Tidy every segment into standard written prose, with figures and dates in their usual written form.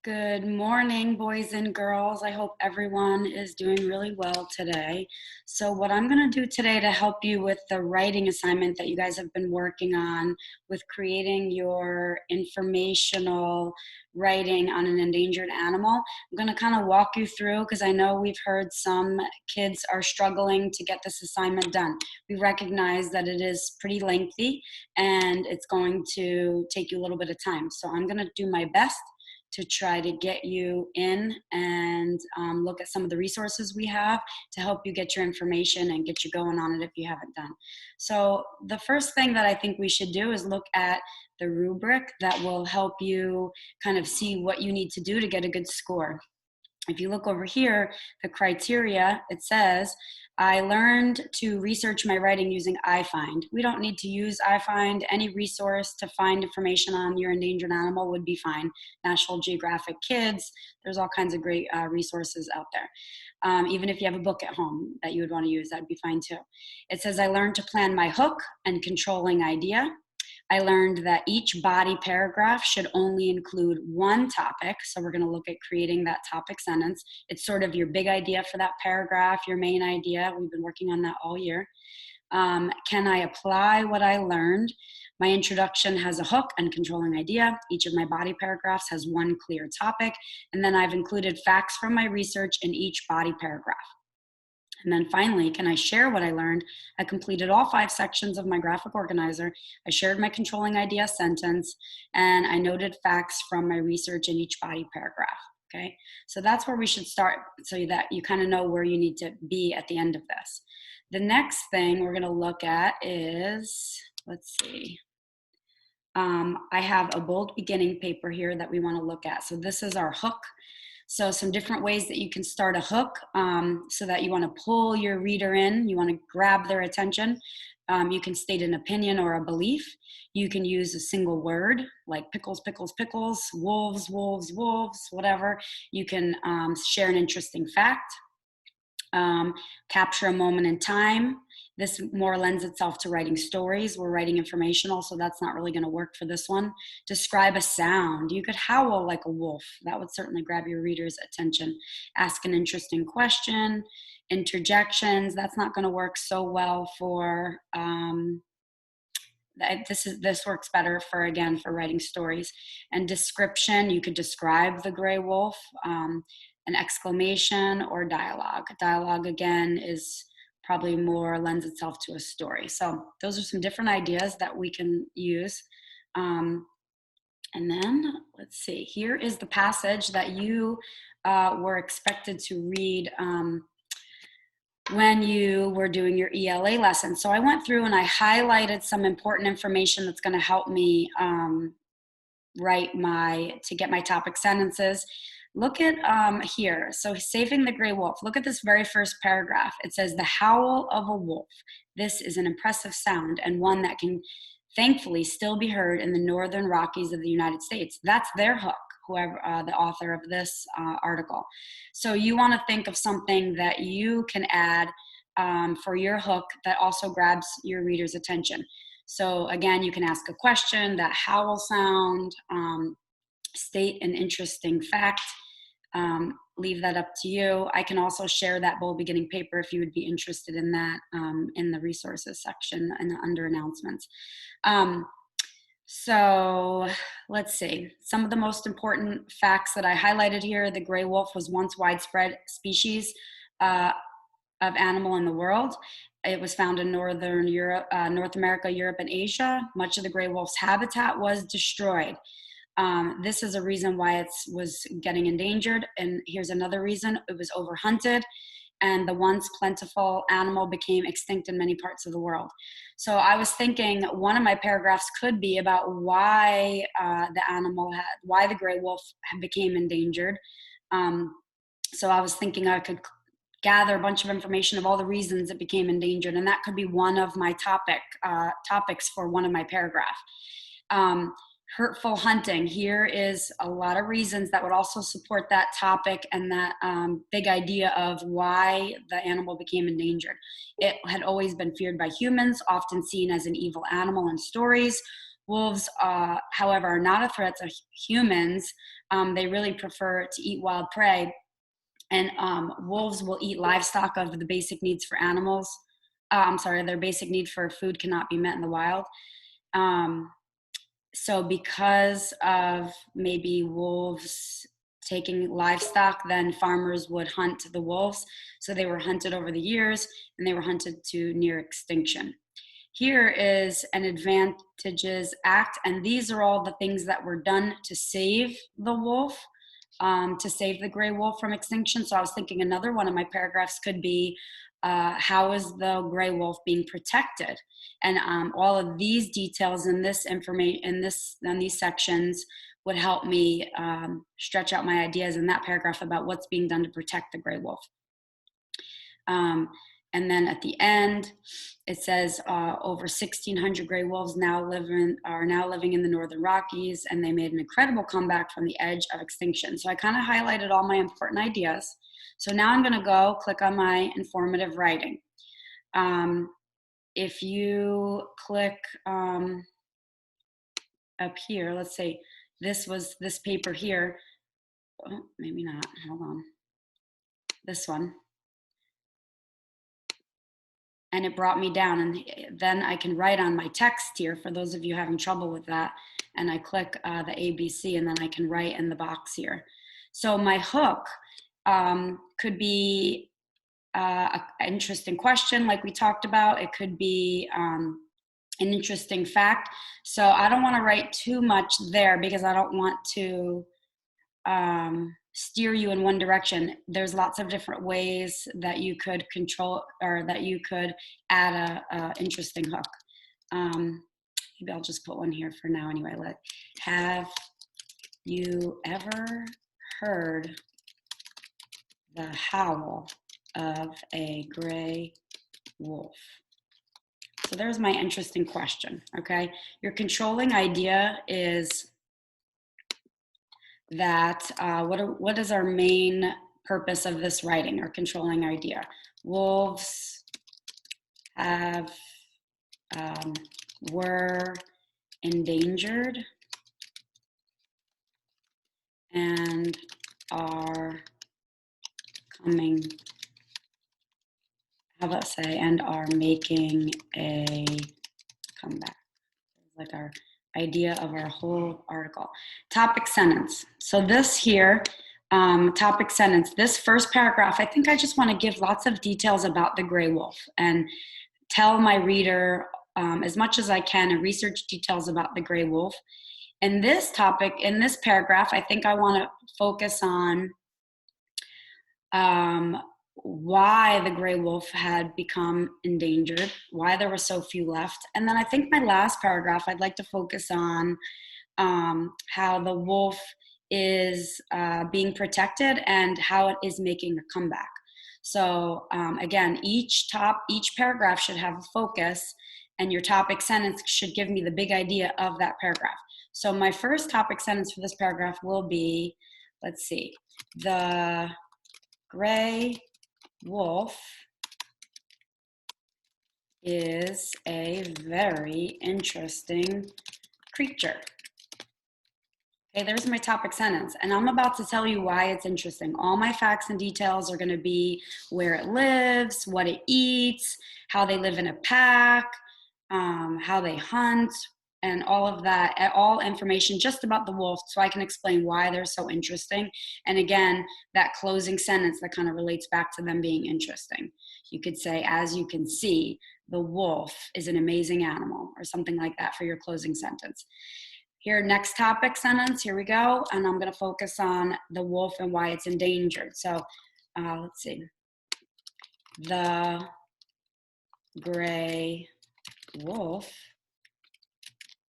Good morning, boys and girls. I hope everyone is doing really well today. So, what I'm going to do today to help you with the writing assignment that you guys have been working on with creating your informational writing on an endangered animal, I'm going to kind of walk you through because I know we've heard some kids are struggling to get this assignment done. We recognize that it is pretty lengthy and it's going to take you a little bit of time. So, I'm going to do my best to try to get you in and look at some of the resources we have to help you get your information and get you going on it if you haven't done. So the first thing that I think we should do is look at the rubric that will help you kind of see what you need to do to get a good score. If you look over here, the criteria, it says, I learned to research my writing using iFind. We don't need to use iFind. Any resource to find information on your endangered animal would be fine. National Geographic Kids, there's all kinds of great resources out there. Even if you have a book at home that you would want to use, that'd be fine too. It says, I learned to plan my hook and controlling idea. I learned that each body paragraph should only include one topic. So we're going to look at creating that topic sentence. It's sort of your big idea for that paragraph, your main idea. We've been working on that all year. Can I apply what I learned? My introduction has a hook and controlling idea. Each of my body paragraphs has one clear topic. And then I've included facts from my research in each body paragraph. And then finally, can I share what I learned? I completed all 5 sections of my graphic organizer. I shared my controlling idea sentence, and I noted facts from my research in each body paragraph. Okay, so that's where we should start so that you kind of know where you need to be at the end of this. The next thing we're going to look at is, let's see. I have a bold beginning paper here that we want to look at. So this is our hook. So some different ways that you can start a hook so that you want to pull your reader in, you want to grab their attention. You can state an opinion or a belief. You can use a single word like pickles, pickles, pickles, wolves, wolves, wolves, whatever. You can share an interesting fact, capture a moment in time. This more lends itself to writing stories. We're writing informational, so that's not really going to work for this one. Describe a sound. You could howl like a wolf. That would certainly grab your reader's attention. Ask an interesting question. Interjections. That's not going to work so well for this works better for writing stories. And description, you could describe the gray wolf, an exclamation or dialogue. Dialogue again is probably more lends itself to a story. So those are some different ideas that we can use. And then let's see, here is the passage that you were expected to read when you were doing your ELA lesson. So I went through and I highlighted some important information that's going to help me get my topic sentences. Look at here. So saving the gray wolf. Look at this very first paragraph. It says the howl of a wolf. This is an impressive sound and one that can thankfully still be heard in the northern Rockies of the United States. That's their hook, whoever the author of this article. So you want to think of something that you can add for your hook that also grabs your reader's attention. So again, you can ask a question, that howl sound, state an interesting fact, leave that up to you. I can also share that bold beginning paper if you would be interested in that in the resources section and under announcements. So let's see. Some of the most important facts that I highlighted here: the gray wolf was once widespread species of animal in the world. It was found in northern Europe, North America, Europe, and Asia. Much of the gray wolf's habitat was destroyed. This is a reason why it was getting endangered. And here's another reason: it was overhunted, and the once plentiful animal became extinct in many parts of the world. So I was thinking one of my paragraphs could be about why why the gray wolf became endangered. So I was thinking I could gather a bunch of information of all the reasons it became endangered, and that could be one of my topics for one of my paragraphs. Hurtful hunting. Here is a lot of reasons that would also support that topic and that big idea of why the animal became endangered. It had always been feared by humans, often seen as an evil animal in stories. Wolves, however, are not a threat to humans. They really prefer to eat wild prey. And wolves will eat livestock of the basic needs for animals. I'm sorry, their basic need for food cannot be met in the wild. So because of maybe wolves taking livestock, then farmers would hunt the wolves. So they were hunted over the years, and they were hunted to near extinction. Here is an Advantages Act, and these are all the things that were done to save the wolf, to save the gray wolf from extinction. So I was thinking another one of my paragraphs could be, how is the gray wolf being protected? And all of these details in this information, in these sections, would help me stretch out my ideas in that paragraph about what's being done to protect the gray wolf. And then at the end, it says over 1,600 gray wolves are now living in the Northern Rockies, and they made an incredible comeback from the edge of extinction. So I kind of highlighted all my important ideas. So now I'm going to go click on my informative writing. If you click up here, let's say this was this paper here. Oh, maybe not. Hold on. This one. And it brought me down, and then I can write on my text here for those of you having trouble with that, and I click the ABC, and then I can write in the box here. So my hook could be an interesting question like we talked about. It could be an interesting fact. So I don't want to write too much there because I don't want to steer you in one direction. There's lots of different ways that you could control, or that you could add a interesting hook. Maybe I'll just put one here for now anyway. Have you ever heard the howl of a gray wolf? So there's my interesting question, okay? Your controlling idea is that what is our main purpose of this writing, or controlling idea? Wolves were endangered and are coming, how about say, and are making a comeback. Like our idea of our whole article. Topic sentence. So this here, topic sentence, this first paragraph, I think I just want to give lots of details about the gray wolf and tell my reader as much as I can and research details about the gray wolf. In this topic, in this paragraph, I think I want to focus on why the gray wolf had become endangered, why there were so few left. And then I think my last paragraph, I'd like to focus on how the wolf is being protected and how it is making a comeback. So again, each paragraph should have a focus, and your topic sentence should give me the big idea of that paragraph. So my first topic sentence for this paragraph will be, let's see, the gray wolf is a very interesting creature. Okay, there's my topic sentence, and I'm about to tell you why it's interesting. All my facts and details are going to be where it lives, what it eats, how they live in a pack, how they hunt, and all of that, all information just about the wolf, so I can explain why they're so interesting. And again, that closing sentence that kind of relates back to them being interesting. You could say, as you can see, the wolf is an amazing animal, or something like that for your closing sentence. Here, next topic sentence, here we go. And I'm going to focus on the wolf and why it's endangered. So let's see. The gray wolf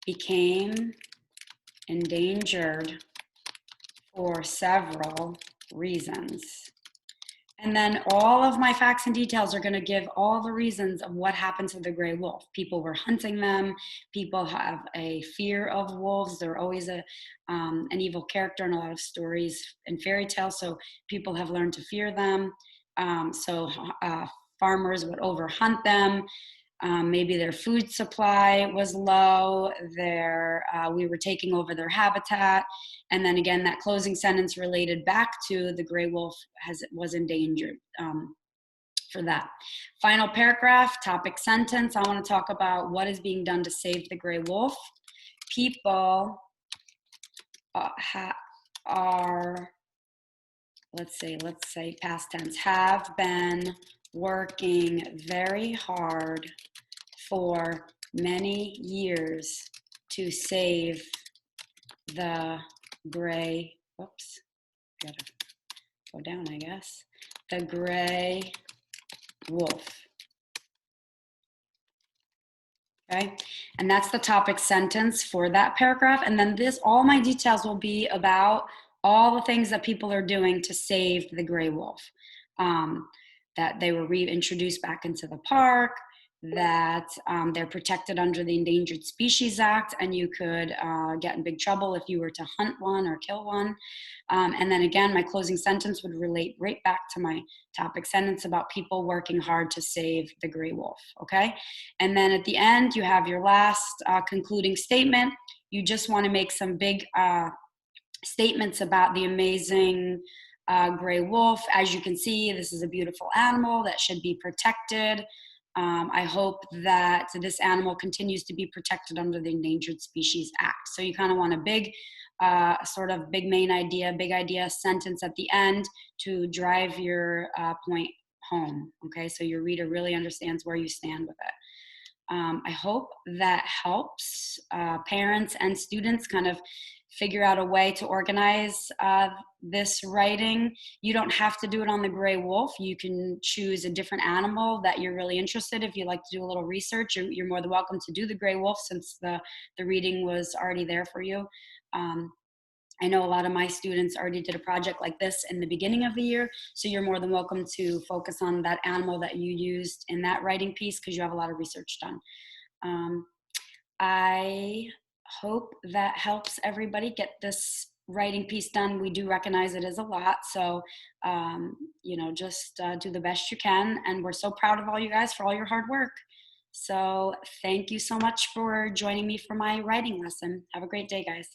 became endangered for several reasons. And then all of my facts and details are going to give all the reasons of what happened to the gray wolf. People were hunting them. People have a fear of wolves. They're always an evil character in a lot of stories and fairy tales, so people have learned to fear them. So farmers would overhunt them. Maybe their food supply was low, we were taking over their habitat. And then again, that closing sentence related back to the gray wolf was endangered. For that. Final paragraph, topic sentence. I want to talk about what is being done to save the gray wolf. People are, let's say past tense, have been working very hard for many years to save the gray, whoops, gotta go down, I guess, the gray wolf. Okay, and that's the topic sentence for that paragraph. And then all my details will be about all the things that people are doing to save the gray wolf. That they were reintroduced back into the park, that they're protected under the Endangered Species Act, and you could get in big trouble if you were to hunt one or kill one. And then again, my closing sentence would relate right back to my topic sentence about people working hard to save the gray wolf, okay? And then at the end, you have your last concluding statement. You just want to make some big statements about the amazing gray wolf. As you can see, this is a beautiful animal that should be protected. I hope that this animal continues to be protected under the Endangered Species Act. So you kind of want a big, sort of big main idea, big idea sentence at the end to drive your point home, okay? So your reader really understands where you stand with it. I hope that helps parents and students kind of figure out a way to organize this writing. You don't have to do it on the gray wolf. You can choose a different animal that you're really interested in. If you like to do a little research, you're more than welcome to do the gray wolf since the reading was already there for you. I know a lot of my students already did a project like this in the beginning of the year, so you're more than welcome to focus on that animal that you used in that writing piece because you have a lot of research done. I hope that helps everybody get this writing piece done. We do recognize it is a lot, so just do the best you can, and we're so proud of all you guys for all your hard work. So thank you so much for joining me for my writing lesson. Have a great day, guys.